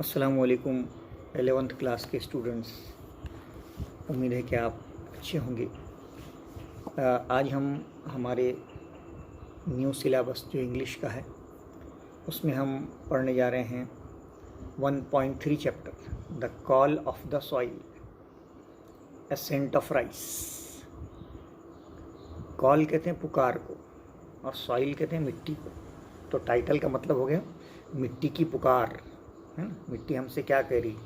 अस्सलामुअलैकुम 11th class के students. उम्मीद है कि आप अच्छे होंगे। आज हम हमारे न्यू सिलेबस जो इंग्लिश का है उसमें हम पढ़ने जा रहे हैं 1.3 chapter the call of the soil ascent of rice. Call कहते हैं पुकार को और सॉइल कहते हैं मिट्टी को। तो टाइटल का मतलब हो गया मिट्टी की पुकार, है ना। मिट्टी हमसे क्या कह रही।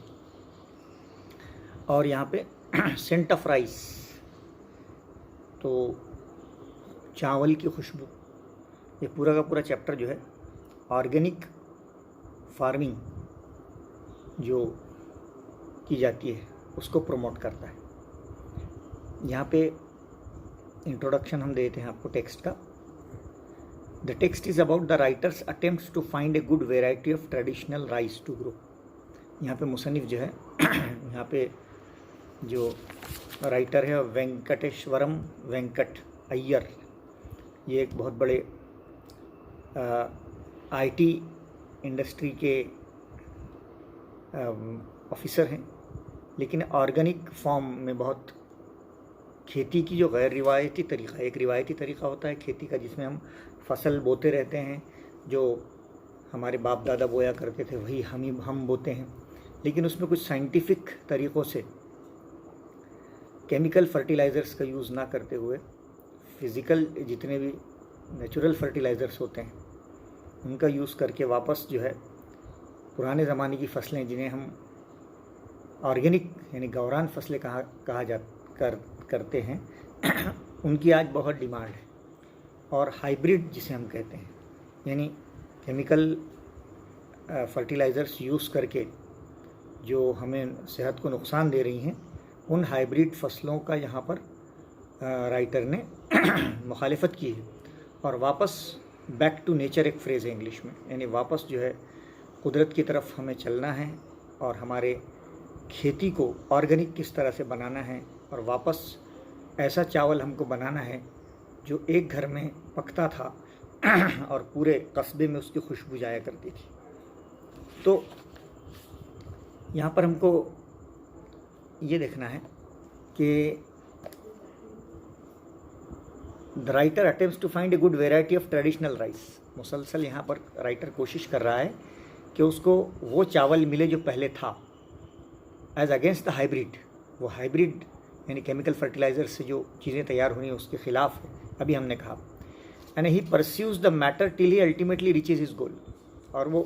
और यहाँ पे सेंट ऑफ राइस, तो चावल की खुशबू। ये पूरा का पूरा चैप्टर जो है ऑर्गेनिक फार्मिंग जो की जाती है उसको प्रमोट करता है। यहाँ पे इंट्रोडक्शन हम देते हैं आपको टेक्स्ट का। The text is about the writer's attempts to find a good variety of traditional rice to grow। यहाँ पे मुसन्निफ जो है यहाँ पे जो राइटर है वेंकटेश्वरम वेंकट अय्यर, ये एक बहुत बड़े आईटी इंडस्ट्री के ऑफिसर हैं, लेकिन ऑर्गेनिक फॉर्म में बहुत खेती की जो गैर रिवायती तरीक़ा, एक रिवायती तरीक़ा होता है खेती का जिसमें हम फसल बोते रहते हैं, जो हमारे बाप दादा बोया करते थे वही हम बोते हैं, लेकिन उसमें कुछ साइंटिफिक तरीक़ों से केमिकल फर्टिलाइज़र्स का यूज़ ना करते हुए फिज़िकल जितने भी नेचुरल फर्टिलाइज़र्स होते हैं उनका यूज़ करके वापस जो है पुराने ज़माने की फसलें जिन्हें हम ऑर्गेनिक यानी गौरान फसलें करते हैं उनकी आज बहुत डिमांड है। और हाइब्रिड जिसे हम कहते हैं यानी केमिकल फर्टिलाइज़र्स यूज़ करके जो हमें सेहत को नुकसान दे रही हैं, उन हाइब्रिड फसलों का यहाँ पर राइटर ने मुखालिफत की है। और वापस बैक टू नेचर एक फ्रेज़ है इंग्लिश में, यानी वापस जो है कुदरत की तरफ हमें चलना है और हमारे खेती को ऑर्गेनिक किस तरह से बनाना है और वापस ऐसा चावल हमको बनाना है जो एक घर में पकता था और पूरे कस्बे में उसकी खुशबू जाया करती थी। तो यहाँ पर हमको ये देखना है कि the writer attempts to find a good variety of traditional rice. मुसलसल यहाँ पर राइटर कोशिश कर रहा है कि उसको वो चावल मिले जो पहले था, एज अगेंस्ट द हाइब्रिड। वो हाइब्रिड यानी केमिकल फर्टिलाइज़र से जो चीज़ें तैयार होनी है उसके ख़िलाफ़ है, अभी हमने कहा। And he pursues the matter till he ultimately reaches his goal. और वो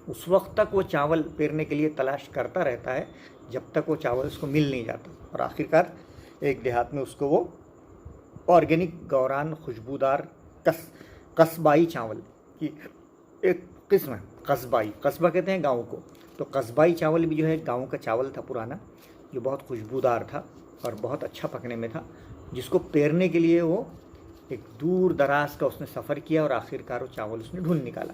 उस वक्त तक वो चावल पेरने के लिए तलाश करता रहता है जब तक वो चावल उसको मिल नहीं जाता, और आखिरकार एक देहात में उसको वो ऑर्गेनिक गौरान खुशबूदार कस्बाई चावल की एक किस्म है। कस्बा कहते हैं गाँव को, तो कस्बाई चावल भी जो है गाँव का चावल था पुराना, जो बहुत खुशबूदार था और बहुत अच्छा पकने में था, जिसको पेरने के लिए वो एक दूर दराज का उसने सफ़र किया और आखिरकार वो चावल उसने ढूंढ निकाला।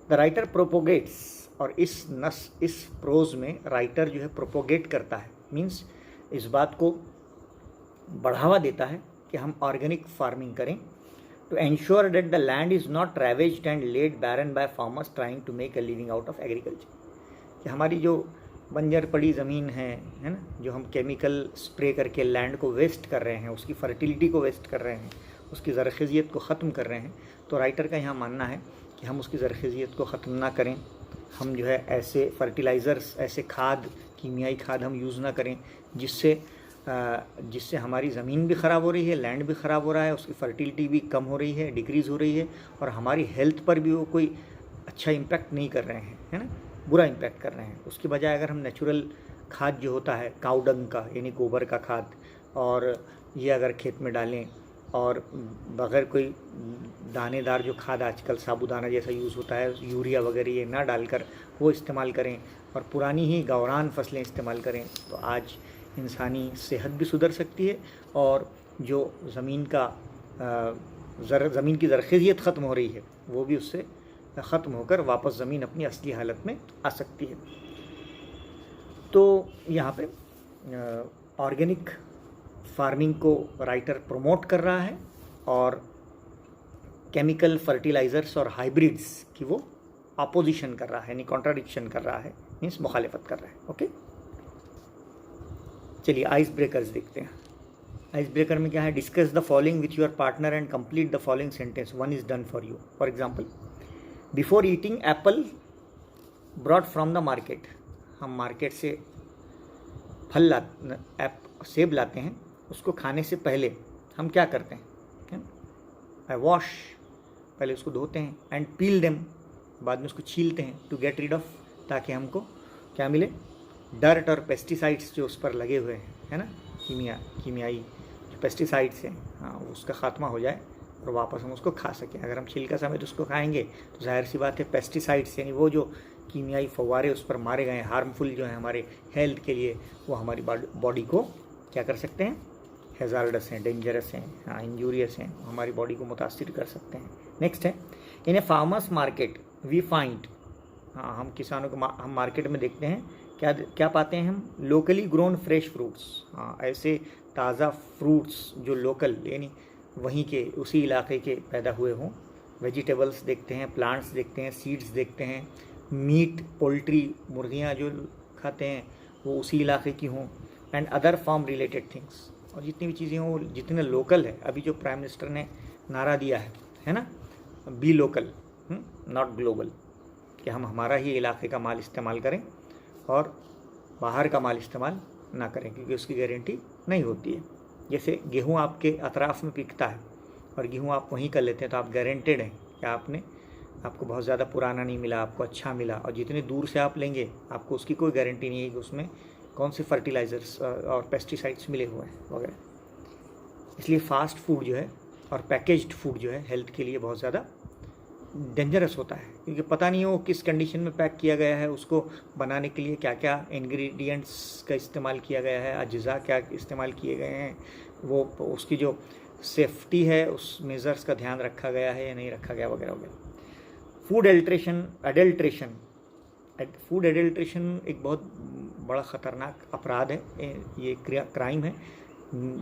द राइटर प्रोपोगेट्स, और इस प्रोज में राइटर जो है प्रोपोगेट करता है, मीन्स इस बात को बढ़ावा देता है कि हम ऑर्गेनिक फार्मिंग करें to ensure that the land is not ravaged and laid barren by farmers trying to make a living out of agriculture. कि हमारी जो बंजर पड़ी ज़मीन है ना, जो हम केमिकल स्प्रे करके लैंड को वेस्ट कर रहे हैं, उसकी फर्टिलिटी को वेस्ट कर रहे हैं, उसकी ज़रख़ेज़ियत को ख़त्म कर रहे हैं। तो राइटर का यहाँ मानना है कि हम उसकी ज़रख़ेज़ियत को ख़त्म ना करें, हम जो है ऐसे फर्टिलाइज़र्स, ऐसे खाद, कीमियाई खाद हम यूज़ ना करें जिससे हमारी ज़मीन भी ख़राब हो रही है, लैंड भी ख़राब हो रहा है, उसकी फर्टिलिटी भी कम हो रही है, डिक्रीज़ हो रही है, और हमारी हेल्थ पर भी वो कोई अच्छा इम्पैक्ट नहीं कर रहे हैं, है ना, बुरा इम्पैक्ट कर रहे हैं। उसके बजाय अगर हम नेचुरल खाद जो होता है काउडंग का यानी गोबर का खाद, और ये अगर खेत में डालें और बग़ैर कोई दानेदार जो खाद आजकल साबुदाना जैसा यूज़ होता है, यूरिया वगैरह ये ना डालकर वो इस्तेमाल करें और पुरानी ही गौरान फसलें इस्तेमाल करें, तो आज इंसानी सेहत भी सुधर सकती है और जो ज़मीन की ज़रख़ेज़ियत ख़त्म हो रही है वो भी उससे ख़त्म होकर वापस ज़मीन अपनी असली हालत में आ सकती है। तो यहाँ पे ऑर्गेनिक फार्मिंग को राइटर प्रमोट कर रहा है और केमिकल फर्टिलाइज़र्स और हाइब्रिड्स की वो अपोजिशन कर रहा है, यानी कॉन्ट्राडिक्शन कर रहा है, मीन्स मुखालिफत कर रहा है। ओके, चलिए आइस ब्रेकर्स देखते हैं। आइस ब्रेकर में क्या है, discuss the following with your partner and complete the following sentence, one is done for you. For example, before eating Apple broad from the market, हम मार्केट से सेब लाते हैं, उसको खाने से पहले हम क्या करते हैं, आई वॉश, पहले उसको धोते हैं, एंड पील देम, बाद में उसको छीलते हैं, टू गेट रीड ऑफ, ताकि हमको क्या मिले, डर्ट और पेस्टिसाइड्स जो उस पर लगे हुए हैं, है ना, कीमियाई जो पेस्टिसाइड्स हैं, हाँ, उसका खात्मा हो जाए और वापस हम उसको खा सकें। अगर हम छिलका समेत उसको खाएंगे तो जाहिर सी बात है पेस्टिसाइड्स यानी वो जो कीमियाई फव्वारे उस पर मारे गए हैं, हार्मफुल जो हैं हमारे हेल्थ के लिए, वो हमारी बॉडी को क्या कर सकते हैं, हैज़ार्डस हैं, डेंजरस हैं, हाँ, इंजूरियस हैं, हमारी बॉडी को मुतासिर कर सकते हैं। नेक्स्ट है, इन ए फार्मर्स मार्केट वी फाइंड, हाँ, हम किसानों को हम मार्केट में देखते हैं, क्या पाते हैं हम, लोकली ग्रोन फ्रेश फ्रूट्स, हाँ, ऐसे ताज़ा फ्रूट्स जो लोकल यानी वहीं के उसी इलाके के पैदा हुए हों। वेजिटेबल्स देखते हैं, प्लांट्स देखते हैं, सीड्स देखते हैं, मीट, पोल्ट्री, मुर्गियाँ जो खाते हैं वो उसी इलाके की हों, and other farm related things, और जितनी भी चीज़ें हों जितने लोकल है। अभी जो प्राइम मिनिस्टर ने नारा दिया है ना, बी लोकल नॉट ग्लोबल, कि हम हमारा ही इलाके का माल इस्तेमाल करें और बाहर का माल इस्तेमाल ना करें, क्योंकि उसकी गारंटी नहीं होती है। जैसे गेहूँ आपके अतराफ़ में पिकता है और गेहूँ आप वहीं कर लेते हैं, तो आप गारंटेड हैं कि आपको बहुत ज़्यादा पुराना नहीं मिला, आपको अच्छा मिला। और जितने दूर से आप लेंगे आपको उसकी कोई गारंटी नहीं है कि उसमें कौन से फर्टिलाइज़र्स और पेस्टिसाइड्स मिले हुए हैं वगैरह। इसलिए फ़ास्ट फूड जो है और पैकेज्ड फूड जो है हेल्थ के लिए बहुत ज़्यादा डेंजरस होता है, क्योंकि पता नहीं हो किस कंडीशन में पैक किया गया है, उसको बनाने के लिए क्या क्या इंग्रेडिएंट्स का इस्तेमाल किया गया है, अज्जा क्या इस्तेमाल किए गए हैं, वो उसकी जो सेफ्टी है उस मेजर्स का ध्यान रखा गया है या नहीं रखा गया वगैरह वगैरह। फूड एडल्ट्रेशन एक बहुत बड़ा ख़तरनाक अपराध है, ये क्राइम है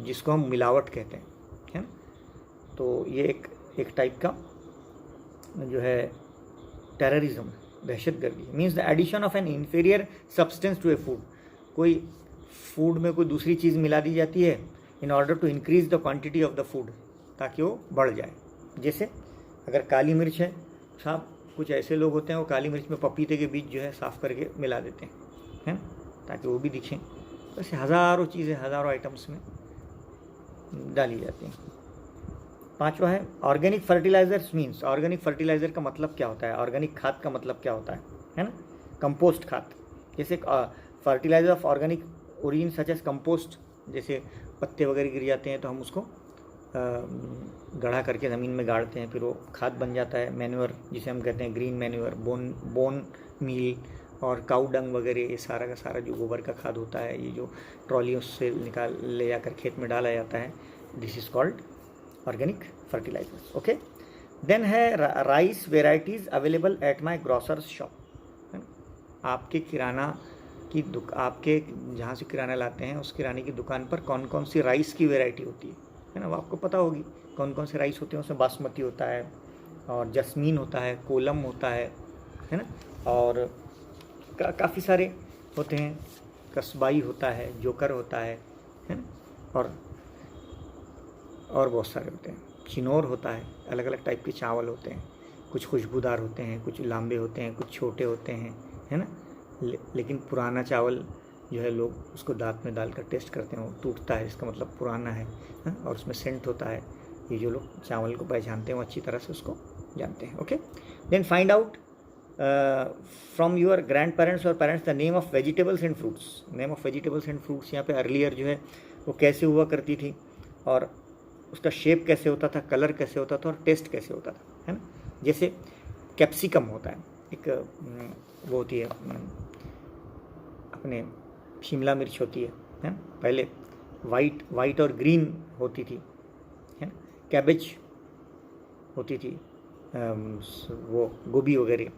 जिसको हम मिलावट कहते हैं, है ना। तो ये एक टाइप का जो है टेररिज्म, दहशतगर्दी, means the addition of an inferior substance to a food, कोई फूड में कोई दूसरी चीज़ मिला दी जाती है in order to increase the quantity of the food, ताकि वो बढ़ जाए। जैसे अगर काली मिर्च है, साहब कुछ ऐसे लोग होते हैं वो काली मिर्च में पपीते के बीज जो है साफ़ करके मिला देते हैं, ताकि वो भी दिखें। तो ऐसे हज़ारों चीज़ें, हज़ारों आइटम्स में डाली जाती हैं। पांचवा है organic fertilisers, means organic fertiliser का मतलब क्या होता है, ऑर्गेनिक खाद का मतलब क्या होता है ना, कंपोस्ट खाद। जैसे fertiliser of organic origin such as compost, जैसे पत्ते वगैरह गिर जाते हैं तो हम उसको गढ़ा करके ज़मीन में गाड़ते हैं, फिर वो खाद बन जाता है। मैन्योर जिसे हम कहते हैं ग्रीन मैन्योर, बोन मील और काऊ डंग वगैरह, ये सारा का सारा जो गोबर का खाद होता है, ये जो ट्रॉलियों से निकाल ले जाकर खेत में डाला जाता है, this is called organic fertilisers. Okay, then है rice varieties available at my grocer's shop, है ना। आपके किराना की आपके जहाँ से किराना लाते हैं उस किराने की दुकान पर कौन कौन सी राइस की वेराइटी होती है ना, वो आपको पता होगी कौन कौन से राइस होते हैं। उसमें बासमती होता है और जस्मीन होता है, कोलम होता है ना, और काफ़ी सारे होते हैं, कस्बाई होता है, जोकर होता है ना, और बहुत सारे होते हैं, चिनोर होता है। अलग अलग टाइप के चावल होते हैं, कुछ खुशबूदार होते हैं, कुछ लांबे होते हैं, कुछ छोटे होते हैं, है ना। लेकिन पुराना चावल जो है लोग उसको दांत में डालकर टेस्ट करते हैं, वो टूटता है, इसका मतलब पुराना है, और उसमें सेंट होता है। ये जो लोग चावल को पहचानते हैं वो अच्छी तरह से उसको जानते हैं। Okay, then find out from your grandparents और parents the name of vegetables and fruits. Name of vegetables and fruits यहाँ पे अर्लियर जो है वो कैसे हुआ करती थी, और उसका शेप कैसे होता था, कलर कैसे होता था, और टेस्ट कैसे होता था, है ना। जैसे कैप्सिकम होता है, एक वो होती है अपने शिमला मिर्च होती है ना, पहले वाइट और ग्रीन होती थी, है ना। कैबेज होती थी, वो गोभी वगैरह,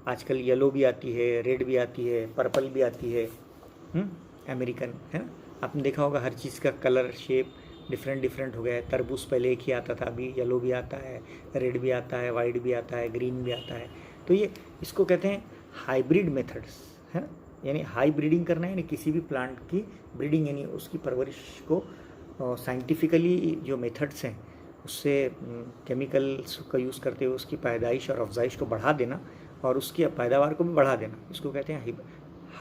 आजकल येलो भी आती है, रेड भी आती है, पर्पल भी आती है, अमेरिकन, है ना। आपने देखा होगा हर चीज़ का कलर शेप डिफरेंट हो गया है। तरबूज पहले एक ही आता था, अभी येलो भी आता है, रेड भी आता है, वाइट भी आता है, ग्रीन भी आता है। तो ये इसको कहते हैं हाइब्रिड मेथड्स, है ना, यानी हाई ब्रीडिंग करना है, यानी किसी भी प्लांट की ब्रीडिंग यानी उसकी परवरिश को साइंटिफिकली जो मेथड्स हैं उससे केमिकल्स का यूज़ करते हुए उसकी पैदाइश और अफजाइश को बढ़ा देना और उसकी पैदावार को भी बढ़ा देना, इसको कहते हैं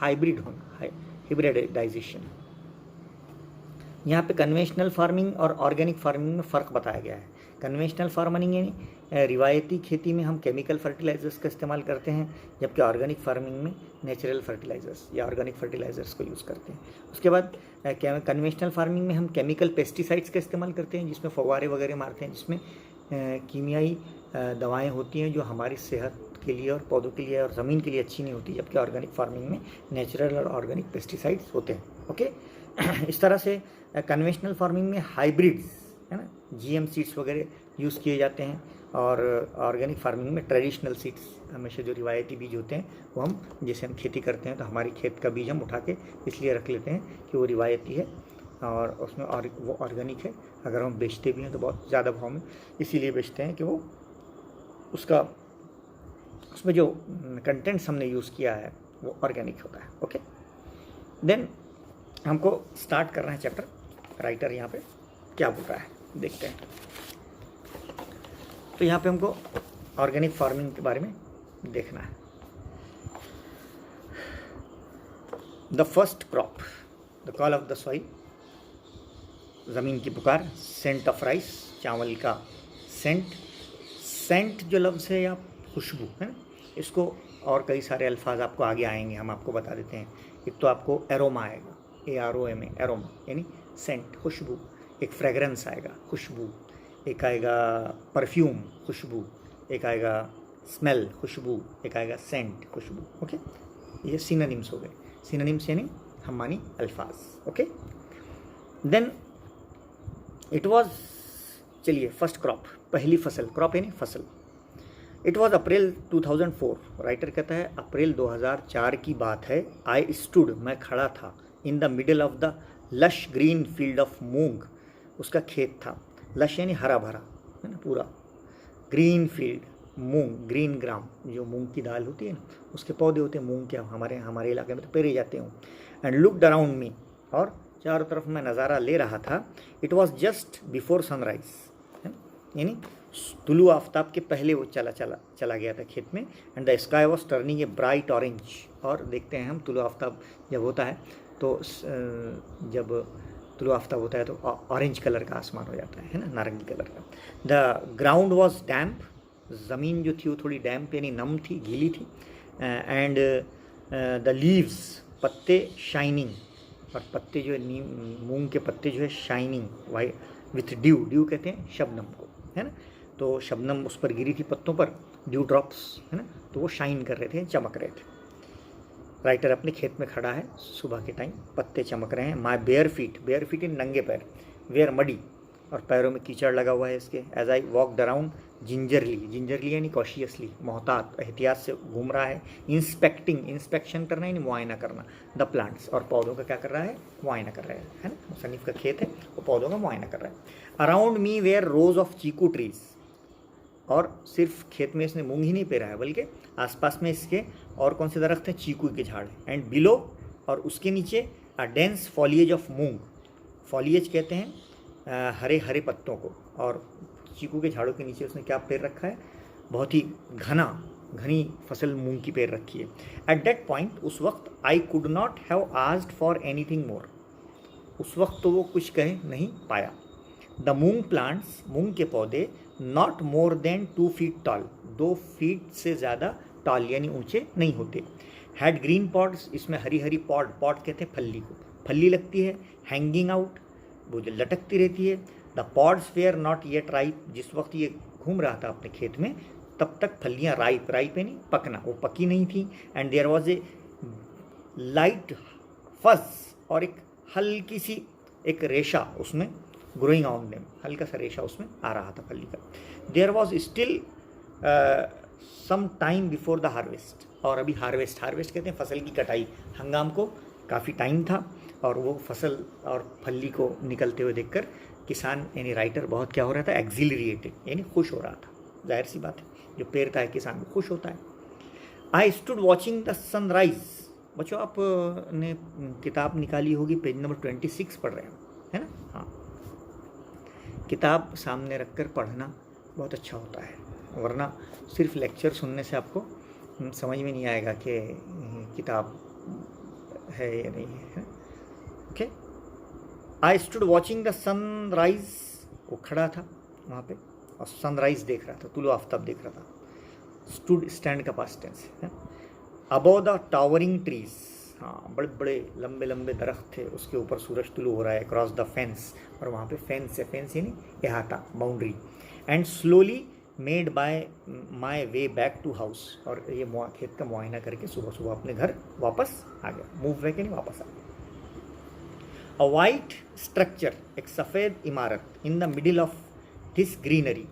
हाइब्रिड होना, हिब्रिडाइजेशन। यहाँ पे कन्वेंशनल फार्मिंग और ऑर्गेनिक फार्मिंग में फ़र्क बताया गया है। कन्वेंशनल फार्मिंग यानी रिवायती खेती में हम केमिकल फर्टिलाइज़र्स का इस्तेमाल करते हैं, जबकि ऑर्गेनिक फार्मिंग में नेचुरल फर्टिलाइज़र्स या ऑर्गेनिक फर्टिलाइज़र्स को यूज़ करते हैं। उसके बाद कन्वेंशनल फार्मिंग में हम केमिकल पेस्टिसाइड्स का इस्तेमाल करते हैं, जिसमें फव्वारे वगैरह मारते हैं, जिसमें कीमियाई दवाएँ होती हैं जो हमारी सेहत के लिए और पौधों के लिए और ज़मीन के लिए अच्छी नहीं होती, जबकि ऑर्गेनिक फार्मिंग में नेचुरल और ऑर्गेनिक पेस्टिसाइड्स होते हैं। ओके इस तरह से कन्वेंशनल फार्मिंग में हाइब्रिड्स, है ना, जीएम सीड्स वगैरह यूज़ किए जाते हैं, और ऑर्गेनिक फार्मिंग में ट्रेडिशनल सीड्स, हमेशा जो रिवायती बीज होते हैं वो हम, जैसे हम खेती करते हैं तो हमारी खेत का बीज हम उठा के इसलिए रख लेते हैं कि वो रिवायती है और उसमें वो ऑर्गेनिक है। अगर हम बेचते भी हैं तो बहुत ज़्यादा भाव में इसीलिए बेचते हैं कि वो उसमें जो कंटेंट्स हमने यूज़ किया है वो ऑर्गेनिक होता है। ओके, देन हमको स्टार्ट करना है चैप्टर। राइटर यहाँ पे क्या बोल रहा है देखते हैं। तो यहाँ पे हमको ऑर्गेनिक फार्मिंग के बारे में देखना है। The first crop, the call of the soil, ज़मीन की पुकार, सेंट ऑफ राइस, चावल का सेंट जो लफ्ज़ है या खुशबू है ना, इसको और कई सारे अल्फाज आपको आगे आएंगे, हम आपको बता देते हैं। एक तो आपको एरोमा आएगा, AROMA, एरोमा यानी सेंट, खुशबू। एक फ्रेगरेंस आएगा, खुशबू। एक आएगा परफ्यूम, खुशबू। एक आएगा स्मेल, खुशबू। एक आएगा सेंट, खुशबू। ओके, ये सिनोनिम्स हो गए। सिनोनिम्स यानी हमानी अल्फाज। ओके, देन इट वाज, चलिए फर्स्ट क्रॉप, पहली फसल, क्रॉप यानी फसल। इट वॉज अप्रैल 2004, राइटर कहता है अप्रैल 2004 की बात है। आई स्टूड, मैं खड़ा था, in the middle of the lush green field of moong, उसका खेत था। लश यानी हरा भरा, है ना, पूरा। ग्रीन फील्ड, मूंग, ग्रीन ग्राम, जो मूंग की दाल होती है ना, उसके पौधे होते हैं मूंग के, हमारे इलाके में तो पेरे जाते हैं। एंड लुक्ड अराउंड मी, और चारों तरफ मैं नज़ारा ले रहा था। It was just before sunrise, यानी तुलु आफ्ताब के पहले वो चला गया था खेत में। And the sky was turning a bright orange, और देखते हैं हम तुलु आफ्ताब जब होता है तो जब तुलु आफ्ताब होता है तो ऑरेंज कलर का आसमान हो जाता है ना, नारंगी कलर का। द ग्राउंड वॉज डैम्प, ज़मीन जो थी वो थोड़ी डैम्प यानी नम थी, गीली थी। एंड द लीव्स, पत्ते शाइनिंग, और पत्ते जो है मूंग के पत्ते जो है shining, white with due, due कहते हैं शबनम को, है ना, तो शबनम उस पर गिरी थी पत्तों पर, ड्यू ड्रॉप्स, है ना, तो वो शाइन कर रहे थे, चमक रहे थे। राइटर अपने खेत में खड़ा है सुबह के टाइम, पत्ते चमक रहे हैं। माई बेयर फीट इन नंगे पैर, वेयर मडी, और पैरों में कीचड़ लगा हुआ है इसके। As I walked around gingerly यानी कॉशियसली, मोहतात, एहतियात से घूम रहा है। इंस्पेक्शन करना यानी मुआयना करना। द प्लांट्स, और पौधों का क्या कर रहा है, मुआयना कर रहा है ना, मुसन्निफ का खेत है, वो पौधों का मुआयना कर रहा है। Around me were rows of chikoo trees, और सिर्फ खेत में इसने मूंग ही नहीं पेरा है बल्कि आसपास में इसके और कौन से दरख्त हैं, चीकू के झाड़ हैं। एंड बिलो, और उसके नीचे a dense foliage of moong, foliage कहते हैं हरे हरे पत्तों को, और चीकू के झाड़ों के नीचे उसने क्या पेड़ रखा है, बहुत ही घनी फसल मूंग की पेड़ रखी है। एट दैट पॉइंट, उस वक्त, I could not have asked for anything more, उस वक्त तो वो कुछ कह नहीं पाया। द मूंग प्लांट्स, मूंग के पौधे, not more than 2 feet tall, 2 feet से ज़्यादा टॉल यानी ऊंचे नहीं होते। हैड ग्रीन पॉड्स, इसमें हरी हरी पॉड कहते हैं फल्ली को, फल्ली लगती है। हैंगिंग आउट, वो जो लटकती रहती है। The pods were not yet ripe, जिस वक्त ये घूम रहा था अपने खेत में तब तक फलियाँ राइप यानी पकना, वो पकी नहीं थी। And there was a light fuzz, और एक हल्की सी एक रेशा उसमें, ग्रोइंग ऑन देम, हल्का सा रेशा उसमें आ रहा था फली का। There was still some time before the harvest, और अभी हार्वेस्ट कहते हैं फसल की कटाई, हंगाम को काफ़ी टाइम था, और वो फसल और फली को निकलते हुए देखकर किसान यानी राइटर बहुत क्या हो रहा था, एक्सिलरेटेड यानी खुश हो रहा था। जाहिर सी बात है, जो पेरता है किसान खुश होता है। I stood watching the sunrise. बच्चों आप ने किताब निकाली होगी, पेज नंबर 26 पढ़ रहे हैं, है ना? हाँ, किताब सामने रखकर पढ़ना बहुत अच्छा होता है, वरना सिर्फ लेक्चर सुनने से आपको समझ में नहीं आएगा कि किताब है या नहीं है। Okay, I stood watching the sunrise. वो खड़ा था वहाँ पे और सनराइज देख रहा था, तुलो आफ्ताब देख रहा था। स्टूड स्टैंड का पास्ट टेंस है। अबव द टावरिंग ट्रीज, हाँ, बड़े बड़े लंबे लंबे दरख्त थे, उसके ऊपर सूरज तुलू हो रहा है। क्रॉस द फेंस, और वहाँ पे फेंस है, फेंस यानी अहाता, boundary. And slowly made by my way back to house, और ये खेत का मुआयना करके सुबह सुबह अपने घर वापस आ गया। मूव बैक यानी वापस आ गया। अ वाइट स्ट्रक्चर, एक सफ़ेद इमारत, in the middle of this greenery,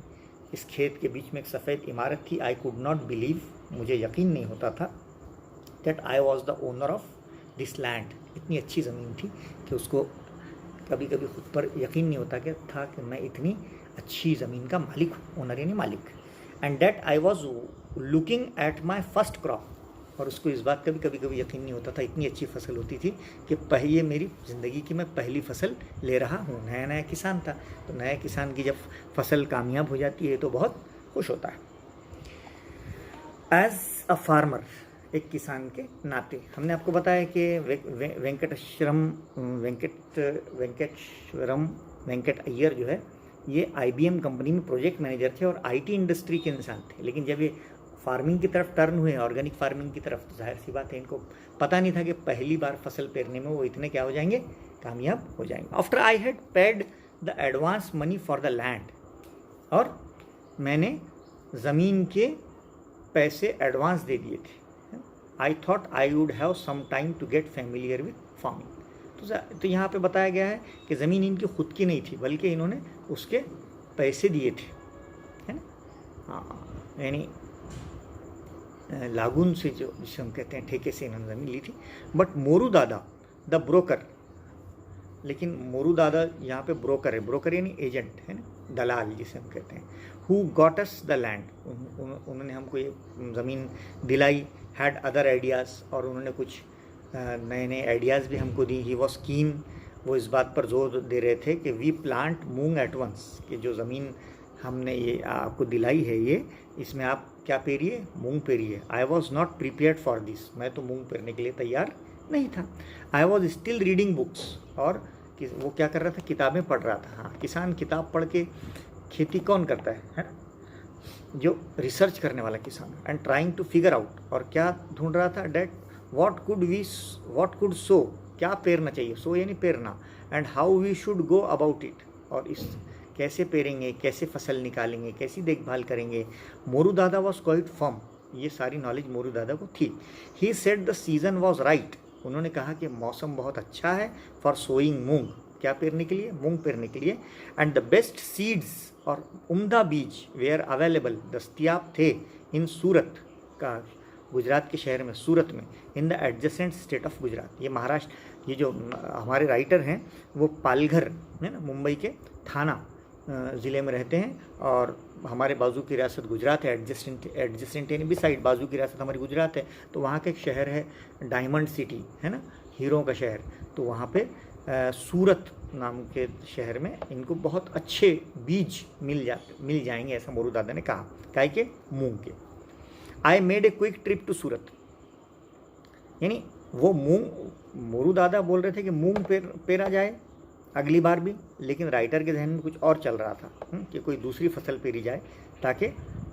इस खेत के बीच में एक सफ़ेद इमारत थी। आई कुड नॉट बिलीव, मुझे यकीन नहीं होता था, that I was the owner of this land. इतनी अच्छी ज़मीन थी कि उसको कभी कभी खुद पर यकीन नहीं होता था कि मैं इतनी अच्छी ज़मीन का मालिक हूँ, ओनर यानी मालिक। And that I was looking at my first crop, और उसको इस बात का भी कभी कभी यकीन नहीं होता था, इतनी अच्छी फसल होती थी कि ये मेरी ज़िंदगी की मैं पहली फसल ले रहा हूँ। नया नया किसान था, तो नया किसान की जब फसल कामयाब हो जाती है तो बहुत खुश होता है। एज अ फार्मर, एक किसान के नाते, हमने आपको बताया कि वेंकट अय्यर जो है ये IBM कंपनी में प्रोजेक्ट मैनेजर थे और IT इंडस्ट्री के इंसान थे। लेकिन जब ये फार्मिंग की तरफ टर्न हुए, ऑर्गेनिक फार्मिंग की तरफ, तो जाहिर सी बात है इनको पता नहीं था कि पहली बार फसल पेरने में वो इतने क्या हो जाएंगे, कामयाब हो जाएंगे। After I had paid the advance money for the land, और मैंने ज़मीन के पैसे एडवांस दे दिए थे। I thought I would have some time to get familiar with farming. तो यहाँ पे बताया गया है कि ज़मीन इनकी खुद की नहीं थी, बल्कि इन्होंने उसके पैसे दिए थे, है ना? हाँ, यानी लागून से, जो जिसे हम कहते हैं ठेके से इन्होंने ज़मीन ली थी। बट मोरू दादा द ब्रोकर, लेकिन मोरू दादा यहाँ पे ब्रोकर है, ब्रोकर यानी एजेंट, है ना, दलाल जिसे हम कहते हैं। Who got us the land, उन्होंने हमको ये ज़मीन दिलाई। हैड अदर आइडियाज़, और उन्होंने कुछ नए नए आइडियाज़ भी हमको दी। ही वॉज कीन, वो इस बात पर जोर दे रहे थे कि we plant moong at once, कि जो ज़मीन हमने ये आपको दिलाई है ये, इसमें आप क्या पेरिए, मूंग पेरिए। I was not prepared for this, मैं तो मूंग पेरने के लिए तैयार नहीं था। I was still reading books, और वो क्या कर रहा था, किताबें पढ़ रहा था। हाँ, किसान किताब पढ़ के खेती कौन करता है? जो रिसर्च करने वाला किसान। And trying to figure out, और क्या ढूंढ रहा था, डेट व्हाट कुड सो, क्या पेरना चाहिए, सो यानी पेरना। And how we should go about it, और इस कैसे पेरेंगे, कैसे फसल निकालेंगे, कैसी देखभाल करेंगे। मोरू दादा वॉज क्वाइट फर्म, ये सारी नॉलेज मोरू दादा को थी। He said the season was right, उन्होंने कहा कि मौसम बहुत अच्छा है फॉर सोइंग मूंग, क्या पेरने के लिए, मूंग पेरने के लिए। एंड द बेस्ट सीड्स, और उम्दा बीज वेयर अवेलेबल, दस्तियाब थे, इन सूरत का, गुजरात के शहर में, सूरत में, in the adjacent state of Gujarat. ये महाराष्ट्र, ये जो हमारे राइटर हैं वो पालघर है ना, मुंबई के थाना ज़िले में रहते हैं, और हमारे बाजू की रियासत गुजरात है। एडजेसेंट यानी बिसाइड, बाजू की रियासत हमारी गुजरात है। तो वहाँ का एक शहर है डायमंड सिटी, है ना, हीरों का शहर। तो वहाँ पे सूरत नाम के शहर में इनको बहुत अच्छे बीज मिल जाएंगे, ऐसा मोरू दादा ने कहा। काहे के, मूंग के। I made a quick trip to Surat, यानी वो मूंग, मोरू दादा बोल रहे थे कि मूंग पेरा जाए अगली बार भी, लेकिन राइटर के जहन में कुछ और चल रहा था कि कोई दूसरी फसल पेरी जाए ताकि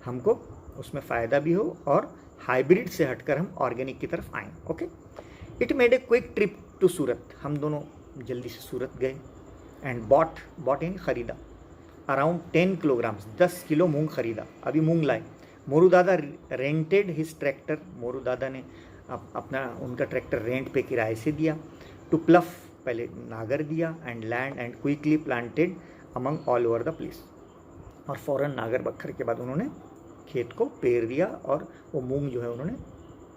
हमको उसमें फ़ायदा भी हो और हाइब्रिड से हटकर हम ऑर्गेनिक की तरफ आएँ। Okay, it made a quick trip to Surat, हम दोनों जल्दी से सूरत गए। एंड बॉट यानी ख़रीदा, अराउंड 10 किलोग्राम्स, 10 किलो मूंग ख़रीदा, अभी मूंग लाए। मोरू दादा रेंटेड हिज ट्रैक्टर, मोरू दादा ने अपना उनका ट्रैक्टर रेंट पे किराए से दिया। टू प्लफ, पहले नागर दिया। And land and quickly planted among all over the place, और फ़ौरन नागर बखर के बाद उन्होंने खेत को पेर दिया और वो मूंग जो है उन्होंने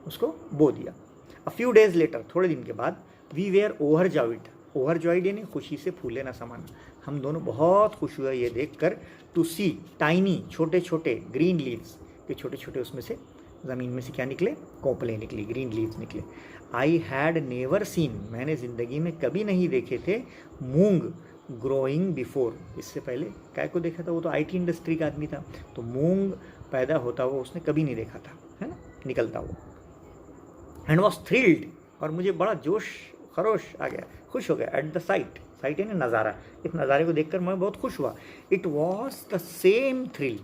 उसको बो दिया। अ फ्यू डेज लेटर, थोड़े दिन के बाद, वी वेयर ओवरजॉयड यानी खुशी से फूले ना समाना, हम दोनों बहुत खुश हुए ये देखकर। टू सी टाइनी, छोटे छोटे, ग्रीन लीव्स के छोटे छोटे उसमें से ज़मीन में से क्या निकले, कोपले निकली, ग्रीन लीव्स निकले। आई हैड नेवर सीन, मैंने ज़िंदगी में कभी नहीं देखे थे मूंग ग्रोइंग बिफोर, इससे पहले काय को देखा था, वो तो आईटी इंडस्ट्री का आदमी था, तो मूंग पैदा होता हुआ उसने कभी नहीं देखा था, है ना, निकलता वो। एंड वॉज थ्रिल्ड, और मुझे बड़ा जोश खरोश आ गया, खुश हो गया। एट द साइट, साइट है ना नज़ारा, इस नज़ारे को देखकर मैं बहुत खुश हुआ। It was the same thrill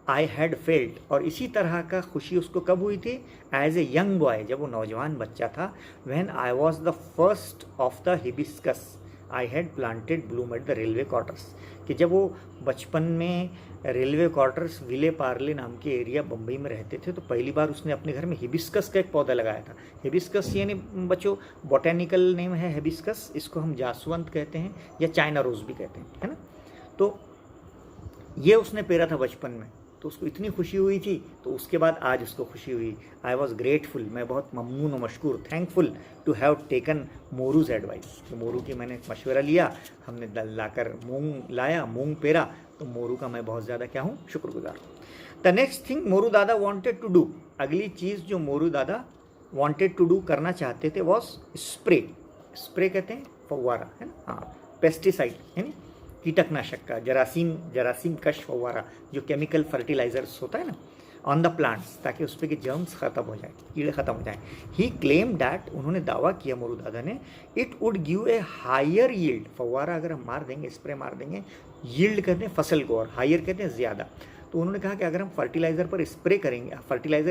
I had felt, और इसी तरह का खुशी उसको कब हुई थी, एज ए यंग बॉय, जब वो नौजवान बच्चा था। When I was the first of the hibiscus I had planted Bloom at the railway quarters, कि जब वो बचपन में रेलवे क्वार्टर्स विले पार्ले नाम के एरिया बम्बई में रहते थे, तो पहली बार उसने अपने घर में हिबिस्कस का एक पौधा लगाया था। हिबिस्कस यानी बच्चों बॉटेनिकल नेम है हिबिस्कस, इसको हम जासवंत कहते हैं या चाइना रोज भी कहते हैं, है ना। तो ये उसने पेरा था बचपन में, तो उसको इतनी खुशी हुई थी, तो उसके बाद आज उसको खुशी हुई। आई वॉज ग्रेटफुल, मैं बहुत ममनून और मशकूर, thankful to have taken Moru's advice, तो मोरू की मैंने मशवरा लिया, हमने दल लाकर मूंग लाया, मूंग पेरा, तो मोरू का मैं बहुत ज़्यादा क्या हूँ, शुक्रगुजार हूँ। द नेक्स्ट थिंग मोरू दादा वॉन्टेड टू डू, अगली चीज़ जो मोरू दादा वॉन्टेड टू डू, करना चाहते थे, वॉज स्प्रे। स्प्रे कहते हैं फव्वारा, है ना, हाँ, पेस्टिसाइड यानी कीटकनाशक का, जरासीम कश फव्वारा, जो केमिकल फर्टिलाइजर्स होता है ना, ऑन द प्लांट्स, ताकि उस पर के जर्म्स ख़त्म हो जाए, कीड़े ख़त्म हो जाए। ही क्लेम डैट, उन्होंने दावा किया मोरू दादा ने, it would give a higher yield, फव्वारा अगर हम मार देंगे, स्प्रे मार देंगे, यील्ड कहते हैं फसल को, और हायर कहते हैं ज़्यादा। तो उन्होंने कहा कि अगर हम फर्टिलाइज़र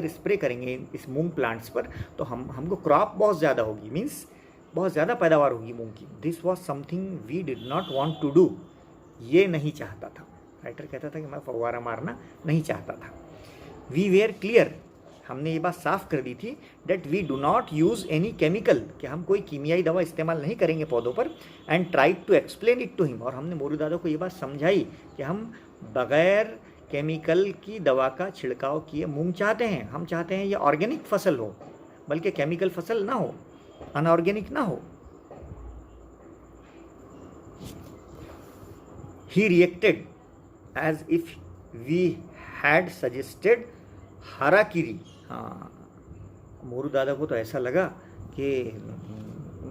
स्प्रे करेंगे इस मूंग प्लांट्स पर, तो हमको क्रॉप बहुत ज़्यादा होगी, मीन्स बहुत ज़्यादा पैदावार होगी मूंग की। This was something we did not want to do, ये नहीं चाहता था। राइटर कहता था कि मैं फव्वारा मारना नहीं चाहता था। वी वेयर क्लियर, हमने ये बात साफ कर दी थी, that we do not use any chemical, कि हम कोई कीमियाई दवा इस्तेमाल नहीं करेंगे पौधों पर। And tried to explain it to him, और हमने मोरू दादा को ये बात समझाई कि हम बगैर केमिकल की दवा का छिड़काव किए मूंग चाहते हैं। हम चाहते हैं ये ऑर्गेनिक फसल हो, बल्कि केमिकल फसल ना हो, अनऑर्गेनिक ना हो। He reacted as if we had suggested हाराकिरी। हाँ, मोरू दादा को तो ऐसा लगा कि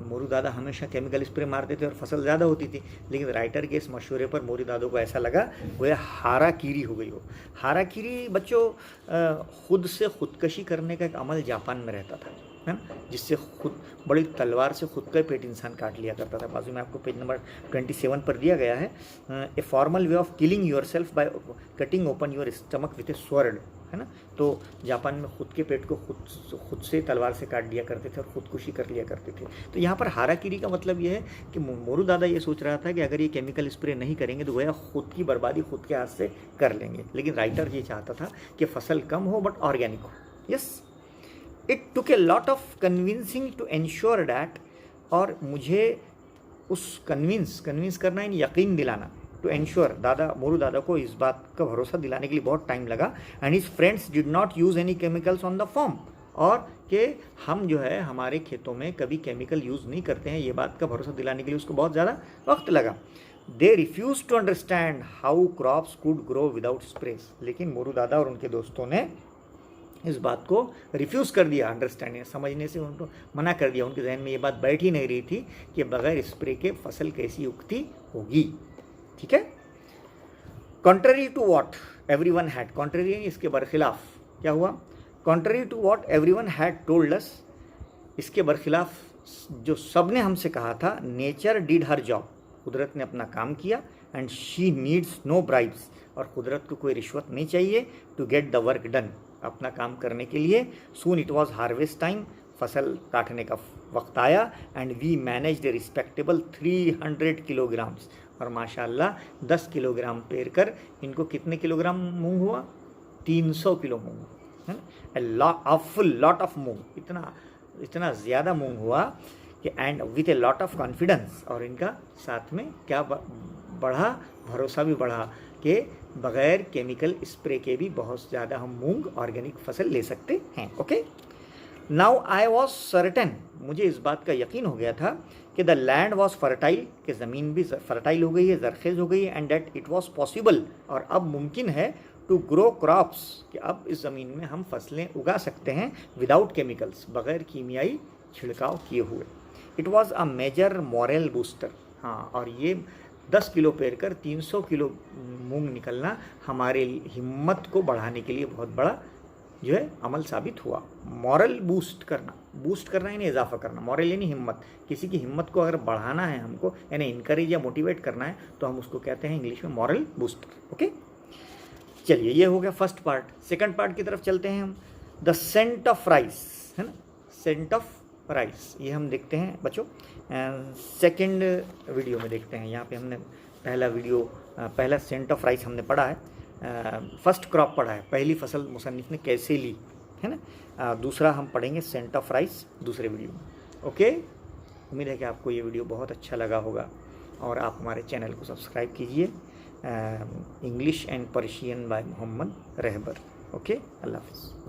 मोरू दादा हमेशा केमिकल स्प्रे मारते थे और फसल ज़्यादा होती थी, लेकिन राइटर के इस मशवरे पर मोरू दादा को ऐसा लगा वो हाराकिरी हो गई हो। हाराकिरी बच्चों खुद से खुदकशी करने का एक अमल जापान में रहता था, है ना, जिससे खुद बड़ी तलवार से खुद का पेट इंसान काट लिया करता था। बाजू में आपको पेज नंबर 27 पर दिया गया है, a formal way of killing your self by cutting open your stomach with A sword, है ना। तो जापान में खुद के पेट को खुद से तलवार से काट दिया करते थे और खुदकुशी कर लिया करते थे। तो यहाँ पर हाराकिरी का मतलब ये है कि मोरू दादा ये सोच रहा था कि अगर ये केमिकल स्प्रे नहीं करेंगे तो गोया खुद की बर्बादी खुद के हाथ से कर लेंगे, लेकिन राइटर ये चाहता था कि फसल कम हो बट ऑर्गेनिक हो। Yes, it took a lot of convincing to ensure that, और मुझे उस कन्विंस करना, इन यकीन दिलाना, टू एंश्योर, मोरू दादा को इस बात का भरोसा दिलाने के लिए बहुत टाइम लगा। And his friends did not use any chemicals on the farm, और कि हम जो है हमारे खेतों में कभी केमिकल यूज़ नहीं करते हैं, ये बात का भरोसा दिलाने के लिए उसको बहुत ज़्यादा वक्त लगा। They refuse to understand how crops could grow without sprays, लेकिन मोरू दादा और उनके दोस्तों ने इस बात को रिफ्यूज़ कर दिया, अंडरस्टैंडिंग समझने से उनको मना कर दिया। उनके जहन में ये बात बैठ ही नहीं रही थी कि बगैर स्प्रे के फसल कैसी उगती होगी। ठीक है, contrary to what everyone had, contrary इसके बरखिलाफ क्या हुआ, contrary to what everyone had told us, इसके बरखिलाफ जो सब ने हमसे कहा था, नेचर डिड हर जॉब, कुदरत ने अपना काम किया, and she needs no bribes, और कुदरत को कोई रिश्वत नहीं चाहिए, to get the work done, अपना काम करने के लिए। Soon it was harvest time, फसल काटने का वक्त आया, and we managed a respectable 300 kilograms, और माशाल्लाह 10 किलोग्राम पेर कर इनको कितने किलोग्राम मूंग हुआ, 300 किलो मूंग, है ना, अ फुल लॉट ऑफ मूंग, इतना ज़्यादा मूंग हुआ कि and with A lot of confidence, और इनका साथ में क्या बढ़ा, भरोसा भी बढ़ा कि बग़ैर केमिकल स्प्रे के भी बहुत ज़्यादा हम मूंग ऑर्गेनिक फसल ले सकते हैं। Okay, now I was certain, मुझे इस बात का यकीन हो गया था कि द लैंड वॉज फर्टाइल, कि ज़मीन भी फर्टाइल हो गई है, ज़रखेज़ हो गई है, and that it was possible, और अब मुमकिन है, टू ग्रो क्रॉप्स, कि अब इस ज़मीन में हम फसलें उगा सकते हैं विदाउट केमिकल्स, बग़ैर कीमियाई छिड़काव किए हुए। It was a major morale booster. हाँ, और ये 10 किलो पेर कर 300 किलो मूंग निकलना हमारे हिम्मत को बढ़ाने के लिए बहुत बड़ा जो है अमल साबित हुआ। मॉरल बूस्ट करना यानी इजाफा करना, मॉरल यानी हिम्मत। किसी की हिम्मत को अगर बढ़ाना है हमको, यानी इनकरेज या मोटिवेट करना है, तो हम उसको कहते हैं इंग्लिश में मॉरल बूस्टर। ओके, चलिए ये हो गया फर्स्ट पार्ट। सेकंड पार्ट की तरफ चलते हैं हम। द सेंट ऑफ राइस, है ना, सेंट ऑफ राइस, ये हम देखते हैं बच्चों सेकंड वीडियो में देखते हैं। यहाँ पे हमने पहला सेंट ऑफ राइस हमने पढ़ा है, फर्स्ट क्रॉप पढ़ा है, पहली फसल मुसन्निफ ने कैसे ली, है ना। दूसरा हम पढ़ेंगे सेंट ऑफ राइस दूसरे वीडियो में। ओके, उम्मीद है कि आपको ये वीडियो बहुत अच्छा लगा होगा और आप हमारे चैनल को सब्सक्राइब कीजिए। English and Persian by Mohammad Rahbar. Okay, अल्लाह हाफ़िज़।